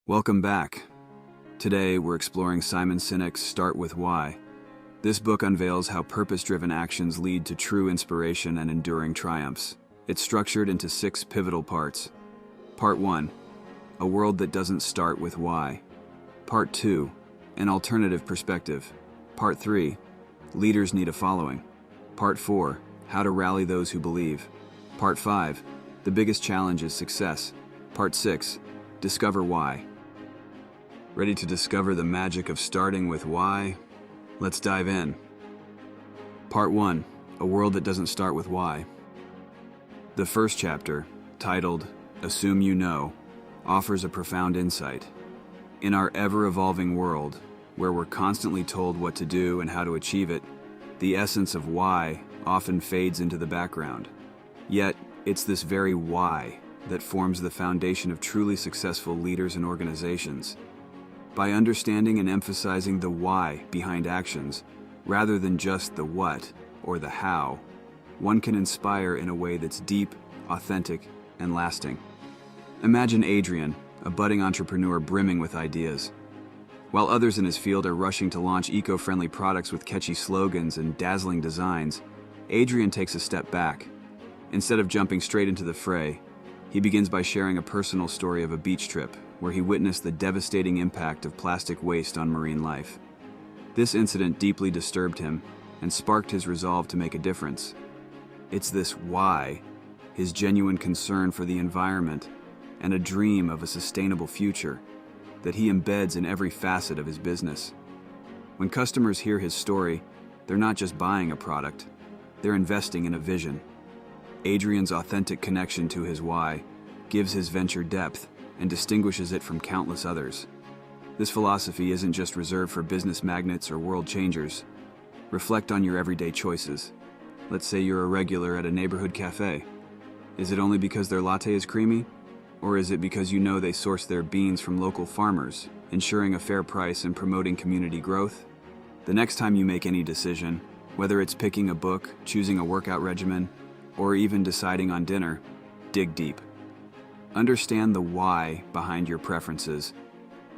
Welcome back. Today, we're exploring Simon Sinek's Start With Why. This book unveils how purpose-driven actions lead to true inspiration and enduring triumphs. It's structured into 6 pivotal parts. Part 1, a world that doesn't start with why. Part 2, an alternative perspective. Part 3, leaders need a following. Part 4, how to rally those who believe. Part 5, the biggest challenge is success. Part 6, discover why. Ready to discover the magic of starting with why? Let's dive in. Part 1, a world that doesn't start with why. The first chapter, titled Assume You Know, offers a profound insight. In our ever-evolving world, where we're constantly told what to do and how to achieve it, the essence of why often fades into the background. Yet, it's this very why that forms the foundation of truly successful leaders and organizations. By understanding and emphasizing the why behind actions, rather than just the what or the how, one can inspire in a way that's deep, authentic, and lasting. Imagine Adrian, a budding entrepreneur brimming with ideas. While others in his field are rushing to launch eco-friendly products with catchy slogans and dazzling designs, Adrian takes a step back. Instead of jumping straight into the fray, he begins by sharing a personal story of a beach trip where he witnessed the devastating impact of plastic waste on marine life. This incident deeply disturbed him and sparked his resolve to make a difference. It's this why, his genuine concern for the environment and a dream of a sustainable future, that he embeds in every facet of his business. When customers hear his story, they're not just buying a product, they're investing in a vision. Adrian's authentic connection to his why gives his venture depth and distinguishes it from countless others. This philosophy isn't just reserved for business magnates or world changers. Reflect on your everyday choices. Let's say you're a regular at a neighborhood cafe. Is it only because their latte is creamy? Or is it because you know they source their beans from local farmers, ensuring a fair price and promoting community growth? The next time you make any decision, whether it's picking a book, choosing a workout regimen, or even deciding on dinner, dig deep. Understand the why behind your preferences.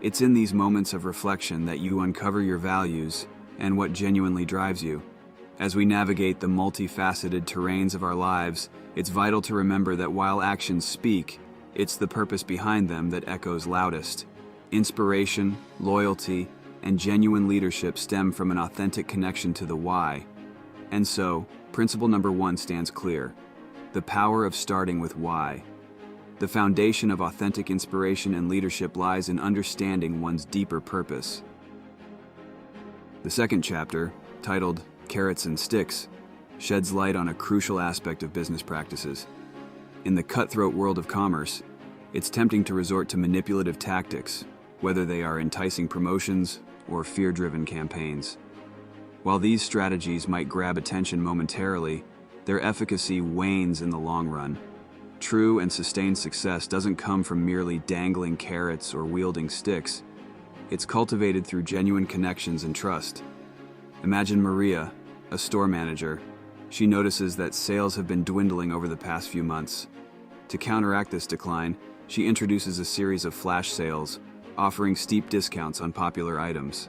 It's in these moments of reflection that you uncover your values and what genuinely drives you. As we navigate the multifaceted terrains of our lives, it's vital to remember that while actions speak, it's the purpose behind them that echoes loudest. Inspiration, loyalty, and genuine leadership stem from an authentic connection to the why. And so, principle number 1 stands clear: the power of starting with why. The foundation of authentic inspiration and leadership lies in understanding one's deeper purpose. The second chapter, titled Carrots and Sticks, sheds light on a crucial aspect of business practices. In the cutthroat world of commerce, it's tempting to resort to manipulative tactics, whether they are enticing promotions or fear-driven campaigns. While these strategies might grab attention momentarily, their efficacy wanes in the long run. True and sustained success doesn't come from merely dangling carrots or wielding sticks. It's cultivated through genuine connections and trust. Imagine Maria, a store manager. She notices that sales have been dwindling over the past few months. To counteract this decline, she introduces a series of flash sales, offering steep discounts on popular items.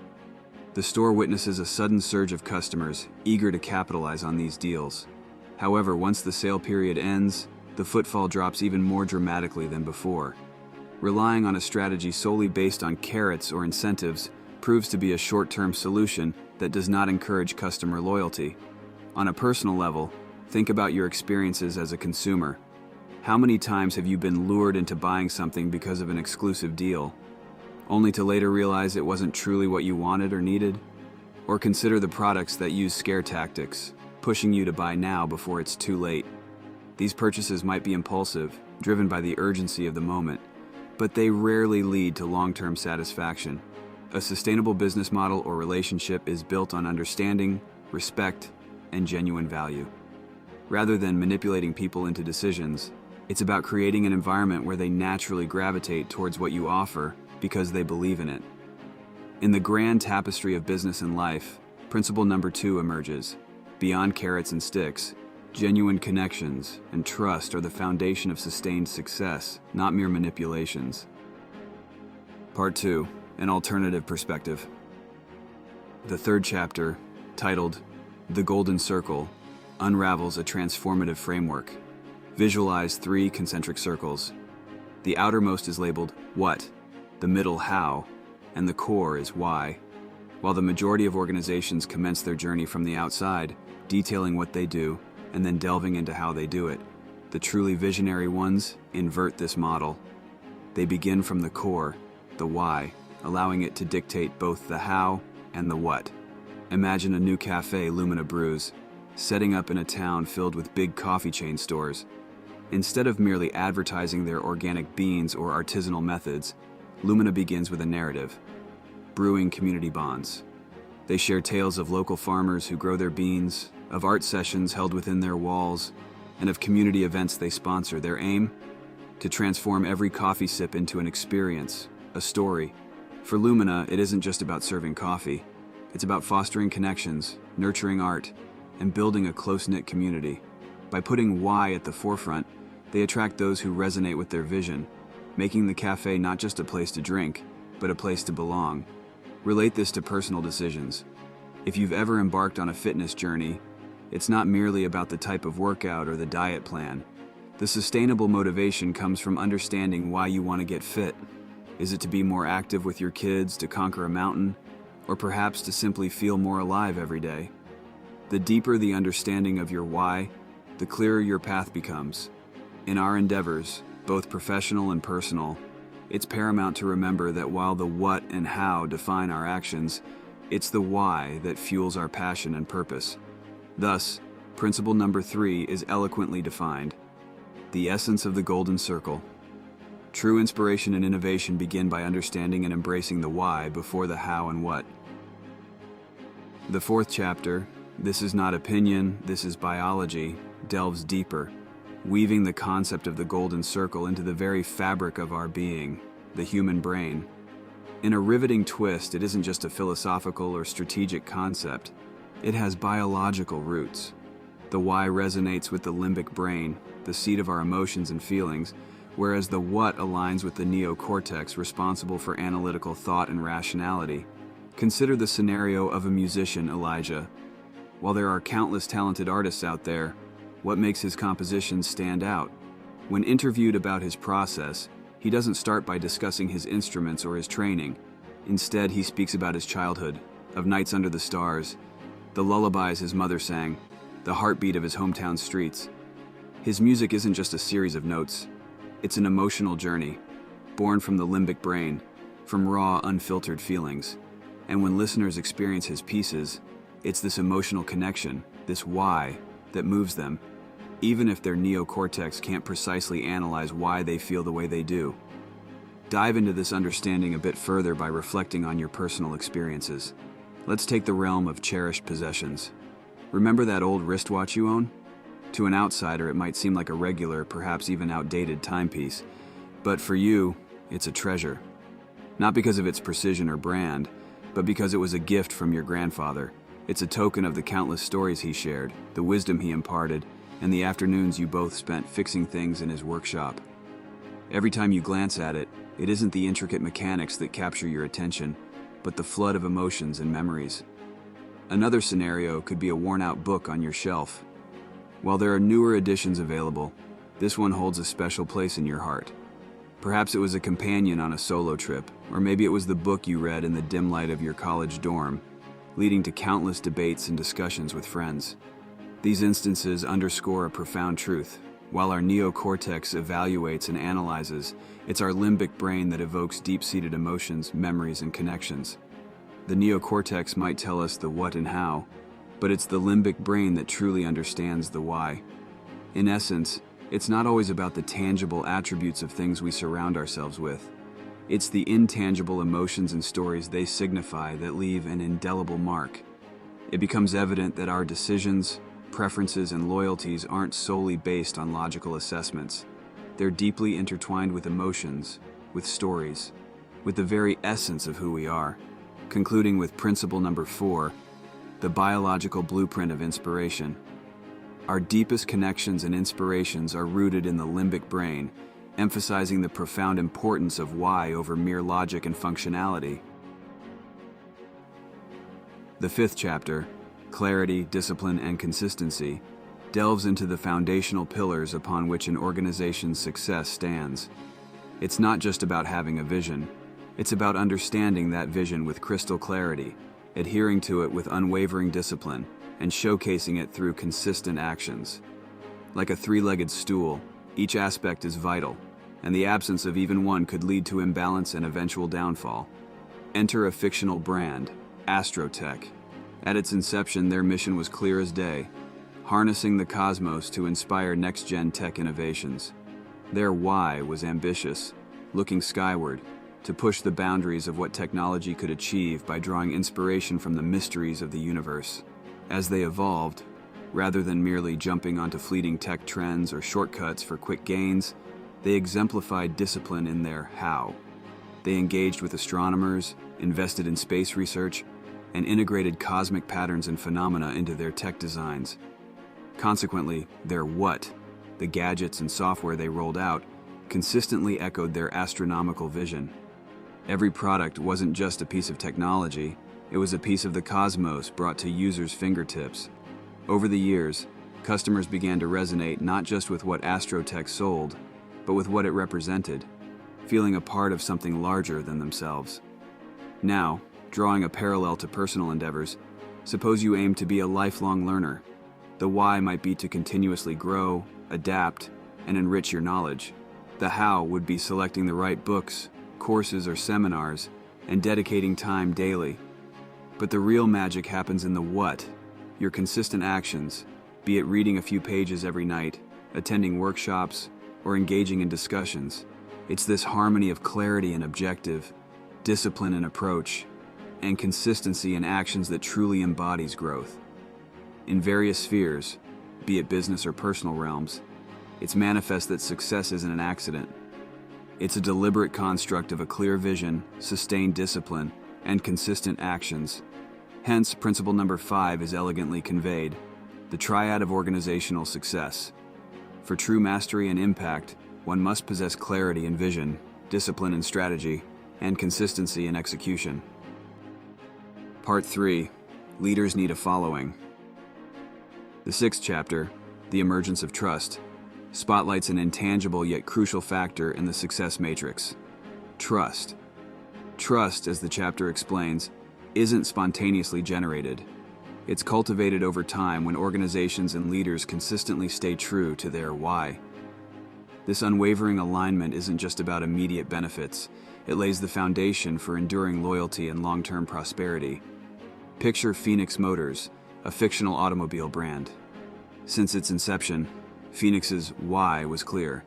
The store witnesses a sudden surge of customers, eager to capitalize on these deals. However, once the sale period ends, the footfall drops even more dramatically than before. Relying on a strategy solely based on carrots or incentives proves to be a short-term solution that does not encourage customer loyalty. On a personal level, think about your experiences as a consumer. How many times have you been lured into buying something because of an exclusive deal, only to later realize it wasn't truly what you wanted or needed? Or consider the products that use scare tactics, pushing you to buy now before it's too late. These purchases might be impulsive, driven by the urgency of the moment, but they rarely lead to long-term satisfaction. A sustainable business model or relationship is built on understanding, respect, and genuine value. Rather than manipulating people into decisions, it's about creating an environment where they naturally gravitate towards what you offer because they believe in it. In the grand tapestry of business and life, principle number 2 emerges. Beyond carrots and sticks, genuine connections and trust are the foundation of sustained success, not mere manipulations. Part 2, An Alternative Perspective. The third chapter, titled The Golden Circle, unravels a transformative framework. Visualize 3 concentric circles. The outermost is labeled what, the middle how, and the core is why. While the majority of organizations commence their journey from the outside, detailing what they do, and then delving into how they do it, the truly visionary ones invert this model. They begin from the core, the why, allowing it to dictate both the how and the what. Imagine a new cafe Lumina brews, setting up in a town filled with big coffee chain stores. Instead of merely advertising their organic beans or artisanal methods, Lumina begins with a narrative, brewing community bonds. They share tales of local farmers who grow their beans, of art sessions held within their walls, and of community events they sponsor. Their aim? To transform every coffee sip into an experience, a story. For Lumina, it isn't just about serving coffee. It's about fostering connections, nurturing art, and building a close-knit community. By putting why at the forefront, they attract those who resonate with their vision, making the cafe not just a place to drink, but a place to belong. Relate this to personal decisions. If you've ever embarked on a fitness journey, it's not merely about the type of workout or the diet plan. The sustainable motivation comes from understanding why you want to get fit. Is it to be more active with your kids, to conquer a mountain, or perhaps to simply feel more alive every day? The deeper the understanding of your why, the clearer your path becomes. In our endeavors, both professional and personal, it's paramount to remember that while the what and how define our actions, it's the why that fuels our passion and purpose. Thus, principle number 3 is eloquently defined: the essence of the golden circle. True inspiration and innovation begin by understanding and embracing the why before the how and what. The fourth chapter, This Is Not Opinion, This Is Biology, delves deeper, weaving the concept of the golden circle into the very fabric of our being, the human brain. In a riveting twist, it isn't just a philosophical or strategic concept. It has biological roots. The why resonates with the limbic brain, the seat of our emotions and feelings, whereas the what aligns with the neocortex, responsible for analytical thought and rationality. Consider the scenario of a musician, Elijah. While there are countless talented artists out there, what makes his compositions stand out? When interviewed about his process, he doesn't start by discussing his instruments or his training. Instead, he speaks about his childhood, of nights under the stars, the lullabies his mother sang, the heartbeat of his hometown streets. His music isn't just a series of notes. It's an emotional journey, born from the limbic brain, from raw, unfiltered feelings. And when listeners experience his pieces, it's this emotional connection, this why, that moves them, even if their neocortex can't precisely analyze why they feel the way they do. Dive into this understanding a bit further by reflecting on your personal experiences. Let's take the realm of cherished possessions. Remember that old wristwatch you own? To an outsider, it might seem like a regular, perhaps even outdated timepiece. But for you, it's a treasure. Not because of its precision or brand, but because it was a gift from your grandfather. It's a token of the countless stories he shared, the wisdom he imparted, and the afternoons you both spent fixing things in his workshop. Every time you glance at it, it isn't the intricate mechanics that capture your attention, but the flood of emotions and memories. Another scenario could be a worn-out book on your shelf. While there are newer editions available, this one holds a special place in your heart. Perhaps it was a companion on a solo trip, or maybe it was the book you read in the dim light of your college dorm, leading to countless debates and discussions with friends. These instances underscore a profound truth. While our neocortex evaluates and analyzes, it's our limbic brain that evokes deep-seated emotions, memories, and connections. The neocortex might tell us the what and how, but it's the limbic brain that truly understands the why. In essence, it's not always about the tangible attributes of things we surround ourselves with. It's the intangible emotions and stories they signify that leave an indelible mark. It becomes evident that our decisions, preferences, and loyalties aren't solely based on logical assessments. They're deeply intertwined with emotions, with stories, with the very essence of who we are. Concluding with principle number 4, the biological blueprint of inspiration. Our deepest connections and inspirations are rooted in the limbic brain, emphasizing the profound importance of why over mere logic and functionality. The fifth chapter, Clarity, Discipline, and Consistency, delves into the foundational pillars upon which an organization's success stands. It's not just about having a vision, it's about understanding that vision with crystal clarity, adhering to it with unwavering discipline, and showcasing it through consistent actions. Like a three-legged stool, each aspect is vital, and the absence of even one could lead to imbalance and eventual downfall. Enter a fictional brand, Astrotech. At its inception, their mission was clear as day, harnessing the cosmos to inspire next-gen tech innovations. Their why was ambitious, looking skyward, to push the boundaries of what technology could achieve by drawing inspiration from the mysteries of the universe. As they evolved, rather than merely jumping onto fleeting tech trends or shortcuts for quick gains, they exemplified discipline in their how. They engaged with astronomers, invested in space research, and integrated cosmic patterns and phenomena into their tech designs. Consequently, their what, the gadgets and software they rolled out, consistently echoed their astronomical vision. Every product wasn't just a piece of technology, it was a piece of the cosmos brought to users' fingertips. Over the years, customers began to resonate not just with what Astrotech sold, but with what it represented, feeling a part of something larger than themselves. Now, drawing a parallel to personal endeavors, suppose you aim to be a lifelong learner. The why might be to continuously grow, adapt, and enrich your knowledge. The how would be selecting the right books, courses, or seminars, and dedicating time daily. But the real magic happens in the what, your consistent actions, be it reading a few pages every night, attending workshops, or engaging in discussions. It's this harmony of clarity and objective, discipline and approach, and consistency in actions that truly embodies growth. In various spheres, be it business or personal realms, it's manifest that success isn't an accident. It's a deliberate construct of a clear vision, sustained discipline, and consistent actions. Hence, principle number 5 is elegantly conveyed, the triad of organizational success. For true mastery and impact, one must possess clarity in vision, discipline in strategy, and consistency in execution. Part 3. Leaders need a following. The sixth chapter, The Emergence of Trust, spotlights an intangible yet crucial factor in the success matrix: trust. Trust, as the chapter explains, isn't spontaneously generated. It's cultivated over time when organizations and leaders consistently stay true to their why. This unwavering alignment isn't just about immediate benefits. It lays the foundation for enduring loyalty and long-term prosperity. Picture Phoenix Motors, a fictional automobile brand. Since its inception, Phoenix's why was clear: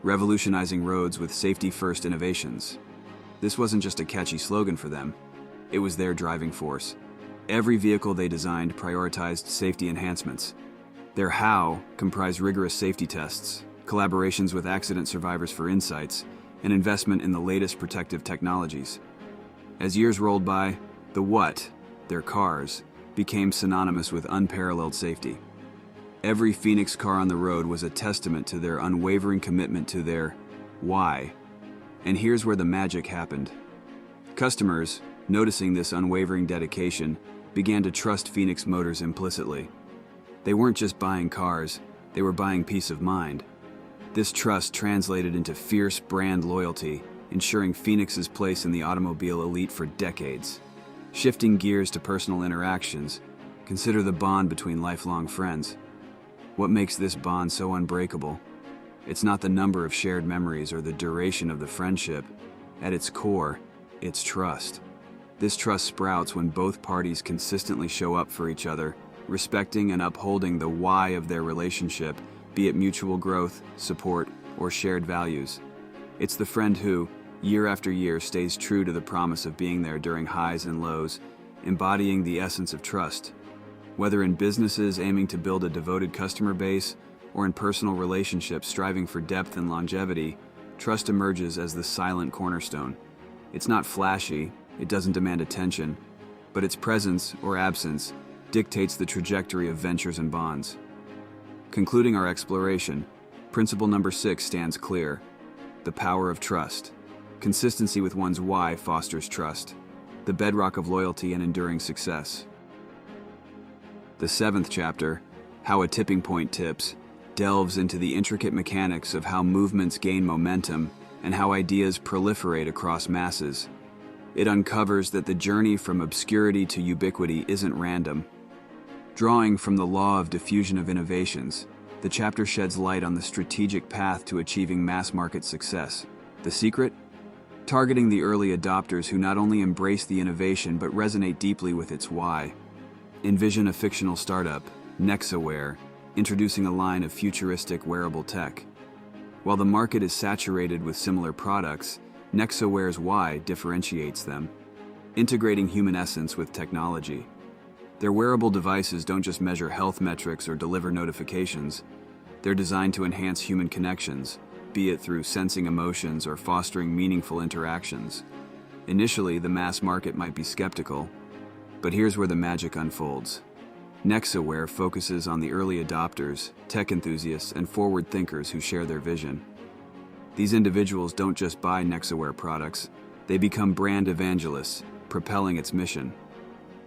revolutionizing roads with safety-first innovations. This wasn't just a catchy slogan for them, it was their driving force. Every vehicle they designed prioritized safety enhancements. Their how comprised rigorous safety tests, collaborations with accident survivors for insights, and investment in the latest protective technologies. As years rolled by, the what, their cars, became synonymous with unparalleled safety. Every Phoenix car on the road was a testament to their unwavering commitment to their why. And here's where the magic happened. Customers, noticing this unwavering dedication, began to trust Phoenix Motors implicitly. They weren't just buying cars, they were buying peace of mind. This trust translated into fierce brand loyalty, ensuring Phoenix's place in the automobile elite for decades. Shifting gears to personal interactions, consider the bond between lifelong friends. What makes this bond so unbreakable? It's not the number of shared memories or the duration of the friendship. At its core, it's trust. This trust sprouts when both parties consistently show up for each other, respecting and upholding the why of their relationship, be it mutual growth, support, or shared values. It's the friend who, year after year, stays true to the promise of being there during highs and lows, embodying the essence of trust. Whether in businesses aiming to build a devoted customer base, or in personal relationships striving for depth and longevity, trust emerges as the silent cornerstone. It's not flashy, it doesn't demand attention, but its presence or absence dictates the trajectory of ventures and bonds. Concluding our exploration, principle number 6 stands clear: The power of trust. Consistency with one's why fosters trust, the bedrock of loyalty and enduring success. The 7th chapter, How a Tipping Point Tips, delves into the intricate mechanics of how movements gain momentum and how ideas proliferate across masses. It uncovers that the journey from obscurity to ubiquity isn't random. Drawing from the law of diffusion of innovations, the chapter sheds light on the strategic path to achieving mass-market success. The secret? Targeting the early adopters who not only embrace the innovation but resonate deeply with its why. Envision a fictional startup, Nexaware, introducing a line of futuristic wearable tech. While the market is saturated with similar products, Nexaware's why differentiates them, integrating human essence with technology. Their wearable devices don't just measure health metrics or deliver notifications. They're designed to enhance human connections, be it through sensing emotions or fostering meaningful interactions. Initially, the mass market might be skeptical, but here's where the magic unfolds. Nexaware focuses on the early adopters, tech enthusiasts, and forward thinkers who share their vision. These individuals don't just buy Nexaware products, they become brand evangelists, propelling its mission.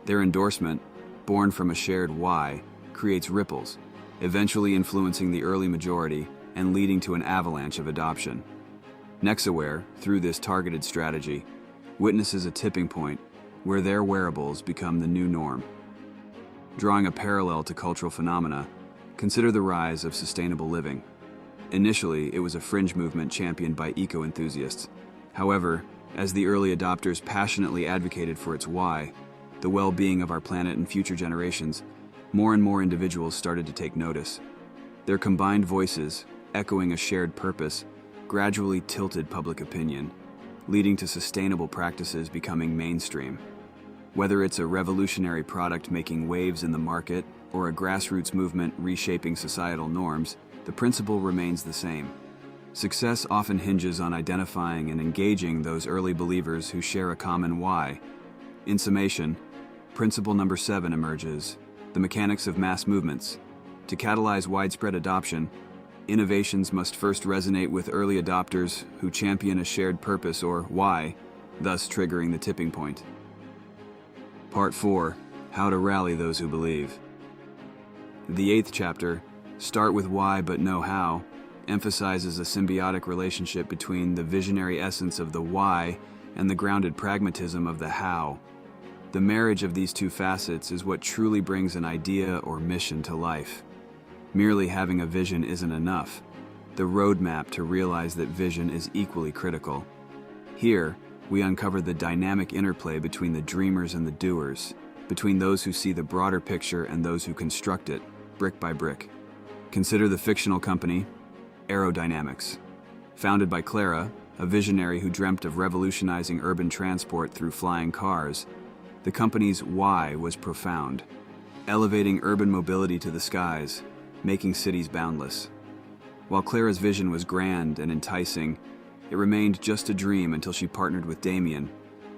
Their endorsement, born from a shared why, creates ripples, eventually influencing the early majority and leading to an avalanche of adoption. Nexaware, through this targeted strategy, witnesses a tipping point where their wearables become the new norm. Drawing a parallel to cultural phenomena, consider the rise of sustainable living. Initially, it was a fringe movement championed by eco-enthusiasts. However, as the early adopters passionately advocated for its why, the well-being of our planet and future generations, more and more individuals started to take notice. Their combined voices, echoing a shared purpose, gradually tilted public opinion, leading to sustainable practices becoming mainstream. Whether it's a revolutionary product making waves in the market or a grassroots movement reshaping societal norms, the principle remains the same. Success often hinges on identifying and engaging those early believers who share a common why. In summation, principle number 7 emerges: the mechanics of mass movements. To catalyze widespread adoption, innovations must first resonate with early adopters who champion a shared purpose or why, thus triggering the tipping point. Part 4. How to Rally Those Who Believe. The 8th chapter, Start with Why but Know How, emphasizes a symbiotic relationship between the visionary essence of the why and the grounded pragmatism of the how. The marriage of these two facets is what truly brings an idea or mission to life. Merely having a vision isn't enough. The roadmap to realize that vision is equally critical. Here, we uncover the dynamic interplay between the dreamers and the doers, between those who see the broader picture and those who construct it, brick by brick. Consider the fictional company, Aerodynamics. Founded by Clara, a visionary who dreamt of revolutionizing urban transport through flying cars, the company's why was profound, elevating urban mobility to the skies, making cities boundless. While Clara's vision was grand and enticing, it remained just a dream until she partnered with Damien,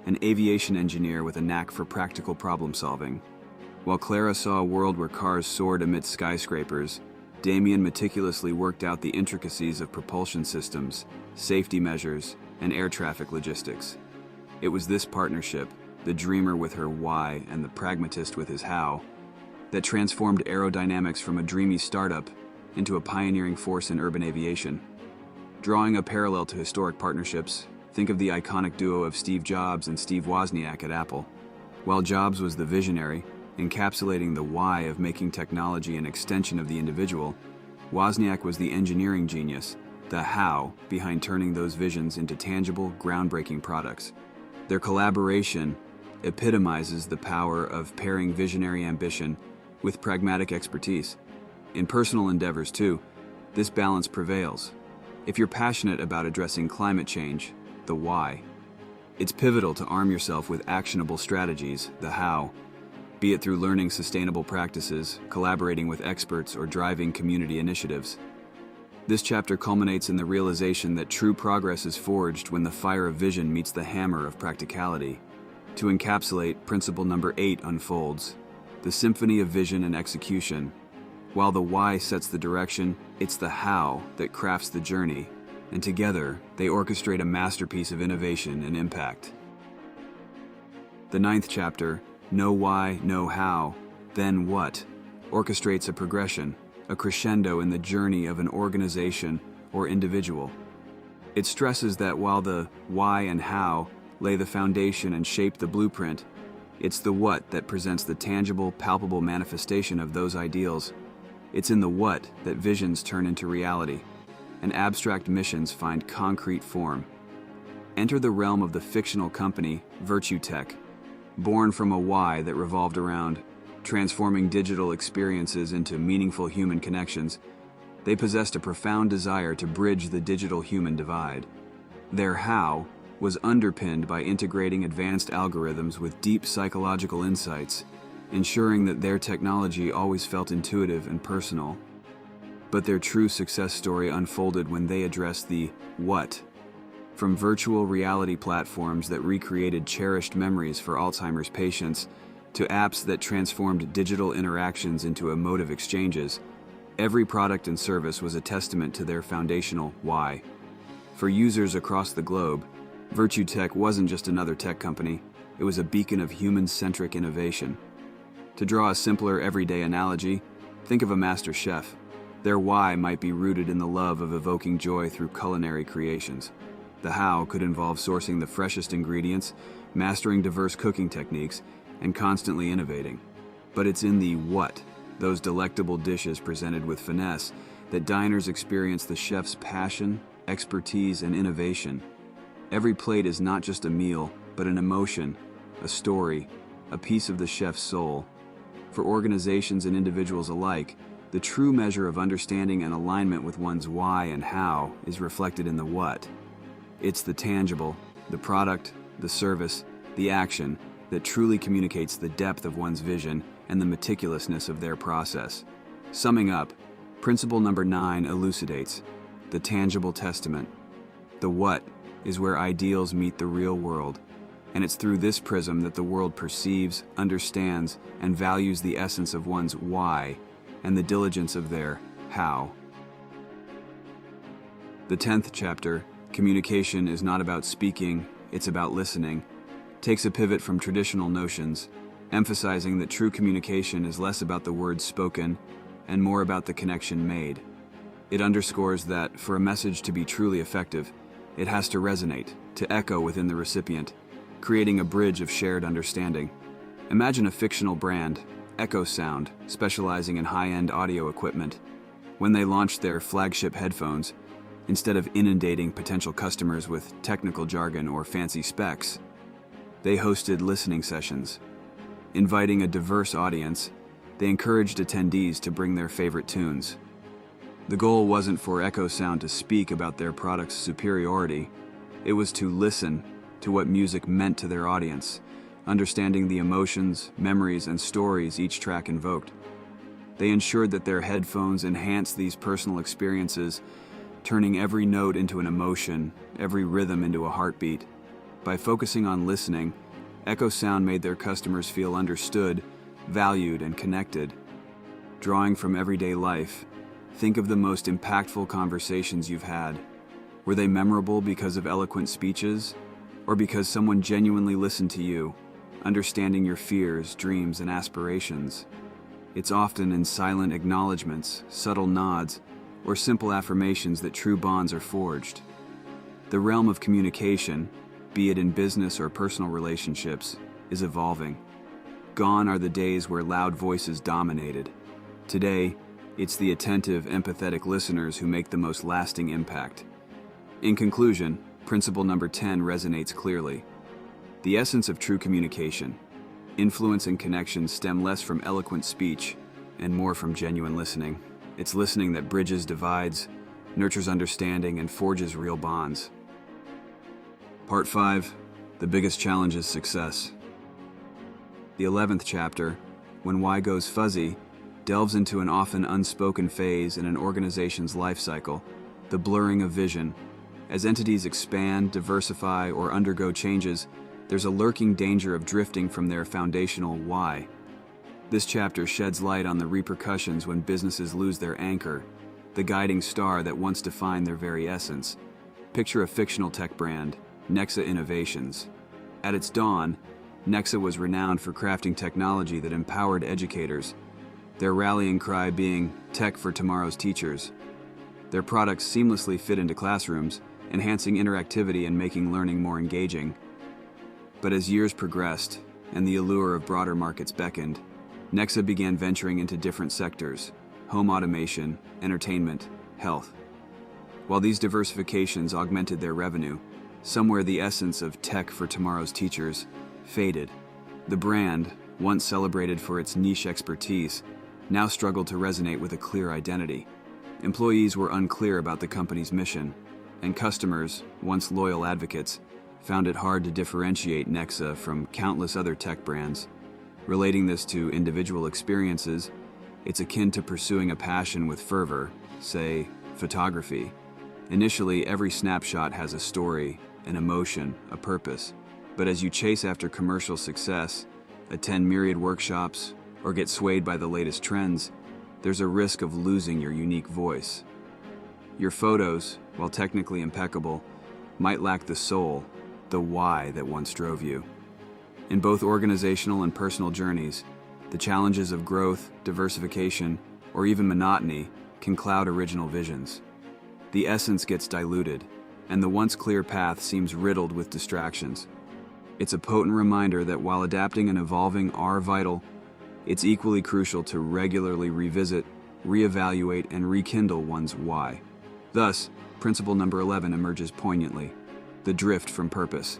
an aviation engineer with a knack for practical problem-solving. While Clara saw a world where cars soared amidst skyscrapers, Damien meticulously worked out the intricacies of propulsion systems, safety measures, and air traffic logistics. It was this partnership, the dreamer with her why and the pragmatist with his how, that transformed Aerodynamics from a dreamy startup into a pioneering force in urban aviation. Drawing a parallel to historic partnerships, think of the iconic duo of Steve Jobs and Steve Wozniak at Apple. While Jobs was the visionary, encapsulating the why of making technology an extension of the individual, Wozniak was the engineering genius, the how behind turning those visions into tangible, groundbreaking products. Their collaboration epitomizes the power of pairing visionary ambition with pragmatic expertise. In personal endeavors, too, this balance prevails. If you're passionate about addressing climate change, the why, it's pivotal to arm yourself with actionable strategies, the how, be it through learning sustainable practices, collaborating with experts, or driving community initiatives. This chapter culminates in the realization that true progress is forged when the fire of vision meets the hammer of practicality. To encapsulate, principle number 8 unfolds: the symphony of vision and execution. While the why sets the direction, it's the how that crafts the journey, and together they orchestrate a masterpiece of innovation and impact. The 9th chapter, Know Why, Know How, Then What, orchestrates a progression, a crescendo in the journey of an organization or individual. It stresses that while the why and how lay the foundation and shape the blueprint, it's the what that presents the tangible, palpable manifestation of those ideals. It's in the what that visions turn into reality, and abstract missions find concrete form. Enter the realm of the fictional company, Virtue Tech, born from a why that revolved around transforming digital experiences into meaningful human connections. They possessed a profound desire to bridge the digital-human divide. Their how was underpinned by integrating advanced algorithms with deep psychological insights, ensuring that their technology always felt intuitive and personal. But their true success story unfolded when they addressed the what. From virtual reality platforms that recreated cherished memories for Alzheimer's patients, to apps that transformed digital interactions into emotive exchanges, every product and service was a testament to their foundational why. For users across the globe, Virtue Tech wasn't just another tech company, it was a beacon of human-centric innovation. To draw a simpler everyday analogy, think of a master chef. Their why might be rooted in the love of evoking joy through culinary creations. The how could involve sourcing the freshest ingredients, mastering diverse cooking techniques, and constantly innovating. But it's in the what, those delectable dishes presented with finesse, that diners experience the chef's passion, expertise, and innovation. Every plate is not just a meal, but an emotion, a story, a piece of the chef's soul. For organizations and individuals alike, the true measure of understanding and alignment with one's why and how is reflected in the what. It's the tangible, the product, the service, the action that truly communicates the depth of one's vision and the meticulousness of their process. Summing up, principle number 9 elucidates the tangible testament. The what is where ideals meet the real world, and it's through this prism that the world perceives, understands, and values the essence of one's why and the diligence of their how. The 10th chapter, Communication is not about speaking, it's about listening, takes a pivot from traditional notions, emphasizing that true communication is less about the words spoken and more about the connection made. It underscores that for a message to be truly effective, it has to resonate, to echo within the recipient, creating a bridge of shared understanding. Imagine a fictional brand, Echo Sound, specializing in high-end audio equipment. When they launched their flagship headphones, instead of inundating potential customers with technical jargon or fancy specs, they hosted listening sessions. Inviting a diverse audience, they encouraged attendees to bring their favorite tunes. The goal wasn't for Echo Sound to speak about their product's superiority, it was to listen to what music meant to their audience, understanding the emotions, memories, and stories each track invoked. They ensured that their headphones enhanced these personal experiences, turning every note into an emotion, every rhythm into a heartbeat. By focusing on listening, Echo Sound made their customers feel understood, valued, and connected. Drawing from everyday life, think of the most impactful conversations you've had. Were they memorable because of eloquent speeches, or because someone genuinely listened to you, understanding your fears, dreams, and aspirations? It's often in silent acknowledgments, subtle nods, or simple affirmations that true bonds are forged. The realm of communication, be it in business or personal relationships, is evolving. Gone are the days where loud voices dominated. Today, it's the attentive, empathetic listeners who make the most lasting impact. In conclusion, principle number 10 resonates clearly. The essence of true communication, influence and connection stem less from eloquent speech and more from genuine listening. It's listening that bridges divides, nurtures understanding, and forges real bonds. Part 5, the biggest challenge is success. The 11th chapter, When Why Goes Fuzzy, delves into an often unspoken phase in an organization's life cycle, the blurring of vision. As entities expand, diversify, or undergo changes, there's a lurking danger of drifting from their foundational why. This chapter sheds light on the repercussions when businesses lose their anchor, the guiding star that once defined their very essence. Picture a fictional tech brand, Nexa Innovations. At its dawn, Nexa was renowned for crafting technology that empowered educators, their rallying cry being "Tech for Tomorrow's Teachers." Their products seamlessly fit into classrooms, enhancing interactivity and making learning more engaging. But as years progressed and the allure of broader markets beckoned, Nexa began venturing into different sectors: home automation, entertainment, health. While these diversifications augmented their revenue, somewhere the essence of tech for tomorrow's teachers faded. The brand, once celebrated for its niche expertise, now struggled to resonate with a clear identity. Employees were unclear about the company's mission, and customers, once loyal advocates, found it hard to differentiate Nexa from countless other tech brands. Relating this to individual experiences, it's akin to pursuing a passion with fervor, say, photography. Initially, every snapshot has a story, an emotion, a purpose. But as you chase after commercial success, attend myriad workshops, or get swayed by the latest trends, there's a risk of losing your unique voice. Your photos, while technically impeccable, might lack the soul, the why that once drove you. In both organizational and personal journeys, the challenges of growth, diversification, or even monotony can cloud original visions. The essence gets diluted, and the once clear path seems riddled with distractions. It's a potent reminder that while adapting and evolving are vital, it's equally crucial to regularly revisit, reevaluate, and rekindle one's why. Thus, principle number 11 emerges poignantly: the drift from purpose.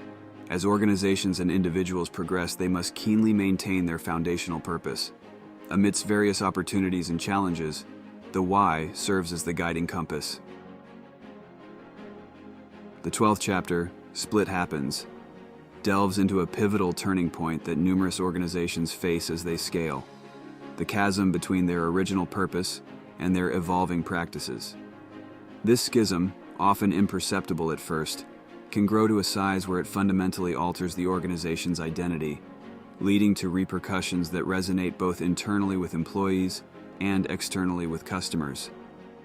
As organizations and individuals progress, they must keenly maintain their foundational purpose. Amidst various opportunities and challenges, the why serves as the guiding compass. The 12th chapter, Split Happens, delves into a pivotal turning point that numerous organizations face as they scale: the chasm between their original purpose and their evolving practices. This schism, often imperceptible at first, can grow to a size where it fundamentally alters the organization's identity, leading to repercussions that resonate both internally with employees and externally with customers.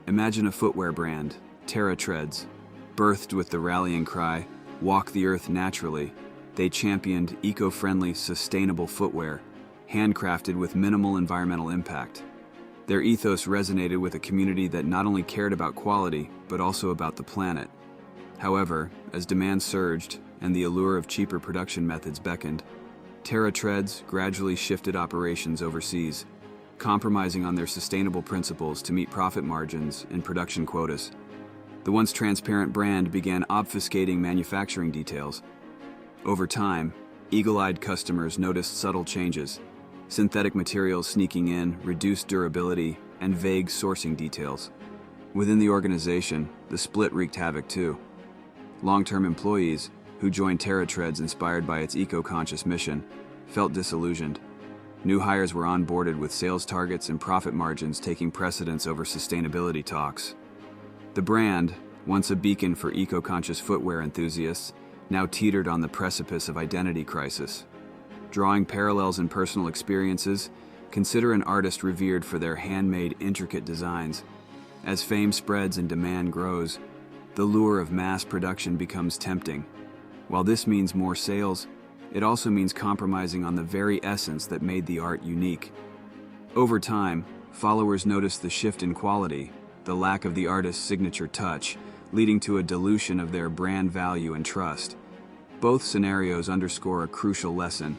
Imagine a footwear brand, Triad, birthed with the rallying cry, "Walk the earth naturally." They championed eco-friendly, sustainable footwear, handcrafted with minimal environmental impact. Their ethos resonated with a community that not only cared about quality, but also about the planet. However, as demand surged and the allure of cheaper production methods beckoned, Triad gradually shifted operations overseas, compromising on their sustainable principles to meet profit margins and production quotas. The once transparent brand began obfuscating manufacturing details. Over time, eagle-eyed customers noticed subtle changes: synthetic materials sneaking in, reduced durability, and vague sourcing details. Within the organization, the split wreaked havoc too. Long-term employees, who joined Triad inspired by its eco-conscious mission, felt disillusioned. New hires were onboarded with sales targets and profit margins taking precedence over sustainability talks. The brand, once a beacon for eco-conscious footwear enthusiasts, now teetered on the precipice of identity crisis. Drawing parallels in personal experiences, consider an artist revered for their handmade, intricate designs. As fame spreads and demand grows, the lure of mass production becomes tempting. While this means more sales, it also means compromising on the very essence that made the art unique. Over time, followers noticed the shift in quality, the lack of the artist's signature touch, leading to a dilution of their brand value and trust. Both scenarios underscore a crucial lesson: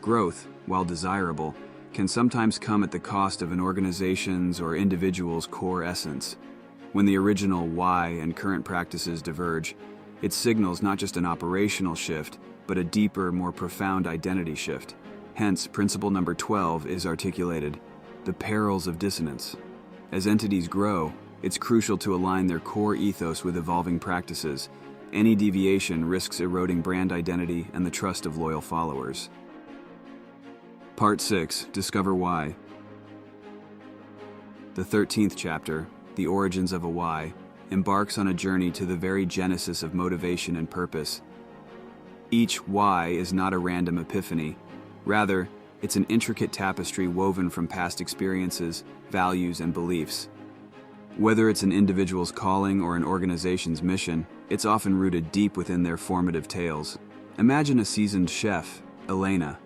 growth, while desirable, can sometimes come at the cost of an organization's or individual's core essence. When the original why and current practices diverge, it signals not just an operational shift, but a deeper, more profound identity shift. Hence, principle number 12 is articulated: the perils of dissonance. As entities grow, it's crucial to align their core ethos with evolving practices. Any deviation risks eroding brand identity and the trust of loyal followers. Part 6. Discover Why. The 13th chapter, The Origins of a Why, embarks on a journey to the very genesis of motivation and purpose. Each why is not a random epiphany. Rather, it's an intricate tapestry woven from past experiences, values, and beliefs. Whether it's an individual's calling or an organization's mission, it's often rooted deep within their formative tales. Imagine a seasoned chef, Elena.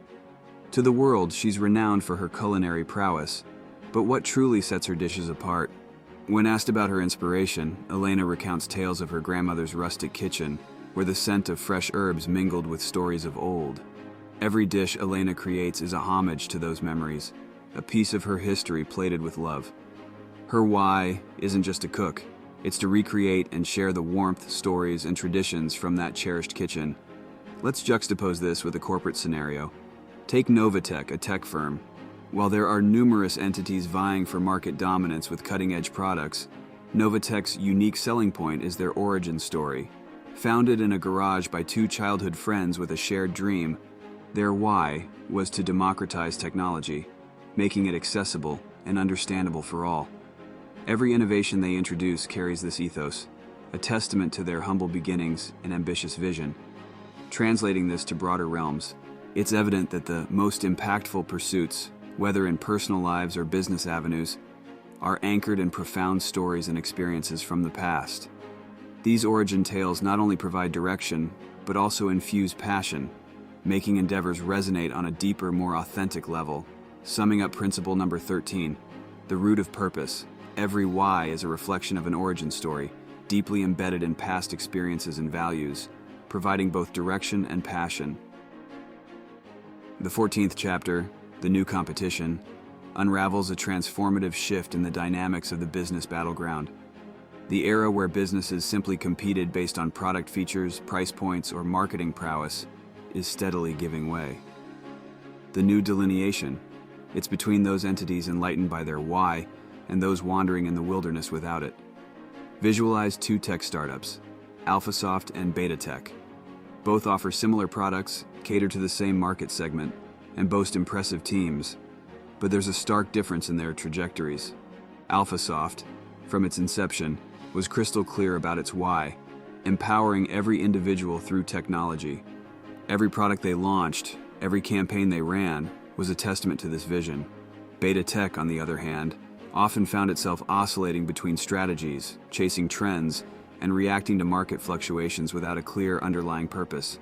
To the world, she's renowned for her culinary prowess, but what truly sets her dishes apart? When asked about her inspiration, Elena recounts tales of her grandmother's rustic kitchen, where the scent of fresh herbs mingled with stories of old. Every dish Elena creates is a homage to those memories, a piece of her history plated with love. Her why isn't just to cook, it's to recreate and share the warmth, stories, and traditions from that cherished kitchen. Let's juxtapose this with a corporate scenario. Take Novatech, a tech firm. While there are numerous entities vying for market dominance with cutting-edge products, Novatech's unique selling point is their origin story. Founded in a garage by two childhood friends with a shared dream, their why was to democratize technology, making it accessible and understandable for all. Every innovation they introduce carries this ethos, a testament to their humble beginnings and ambitious vision. Translating this to broader realms, it's evident that the most impactful pursuits, whether in personal lives or business avenues, are anchored in profound stories and experiences from the past. These origin tales not only provide direction, but also infuse passion, making endeavors resonate on a deeper, more authentic level. Summing up principle number 13, the root of purpose. Every why is a reflection of an origin story, deeply embedded in past experiences and values, providing both direction and passion. The 14th chapter, The New Competition, unravels a transformative shift in the dynamics of the business battleground. The era where businesses simply competed based on product features, price points, or marketing prowess is steadily giving way. The new delineation, it's between those entities enlightened by their why and those wandering in the wilderness without it. Visualize two tech startups, AlphaSoft and BetaTech. Both offer similar products, cater to the same market segment, and boast impressive teams, but there's a stark difference in their trajectories. AlphaSoft, from its inception, was crystal clear about its why, empowering every individual through technology. Every product they launched, every campaign they ran, was a testament to this vision. BetaTech, on the other hand, often found itself oscillating between strategies, chasing trends, and reacting to market fluctuations without a clear underlying purpose.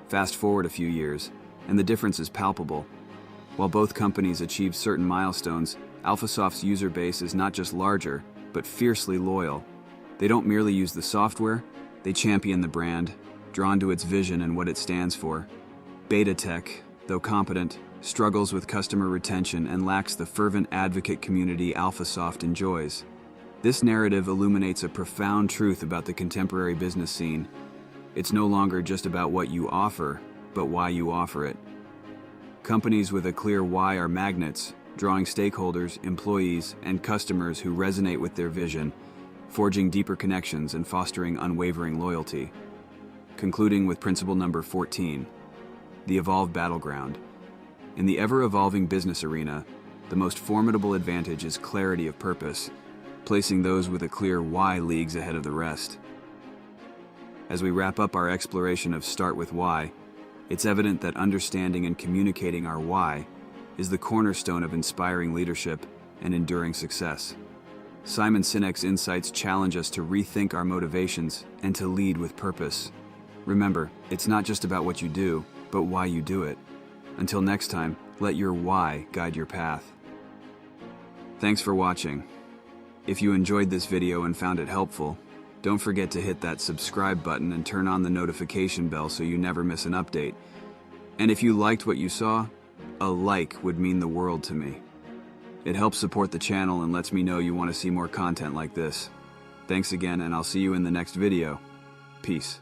Fast forward a few years, and the difference is palpable. While both companies achieved certain milestones, AlphaSoft's user base is not just larger, but fiercely loyal. They don't merely use the software, they champion the brand, drawn to its vision and what it stands for. BetaTech, though competent, struggles with customer retention and lacks the fervent advocate community AlphaSoft enjoys. This narrative illuminates a profound truth about the contemporary business scene. It's no longer just about what you offer, but why you offer it. Companies with a clear why are magnets, drawing stakeholders, employees, and customers who resonate with their vision, forging deeper connections and fostering unwavering loyalty. Concluding with principle number 14, the Evolved Battleground. In the ever-evolving business arena, the most formidable advantage is clarity of purpose, placing those with a clear why leagues ahead of the rest. As we wrap up our exploration of Start with Why, it's evident that understanding and communicating our why is the cornerstone of inspiring leadership and enduring success. Simon Sinek's insights challenge us to rethink our motivations and to lead with purpose. Remember, it's not just about what you do, but why you do it. Until next time, let your why guide your path. Thanks for watching. If you enjoyed this video and found it helpful, don't forget to hit that subscribe button and turn on the notification bell so you never miss an update. And if you liked what you saw, a like would mean the world to me. It helps support the channel and lets me know you want to see more content like this. Thanks again, and I'll see you in the next video. Peace.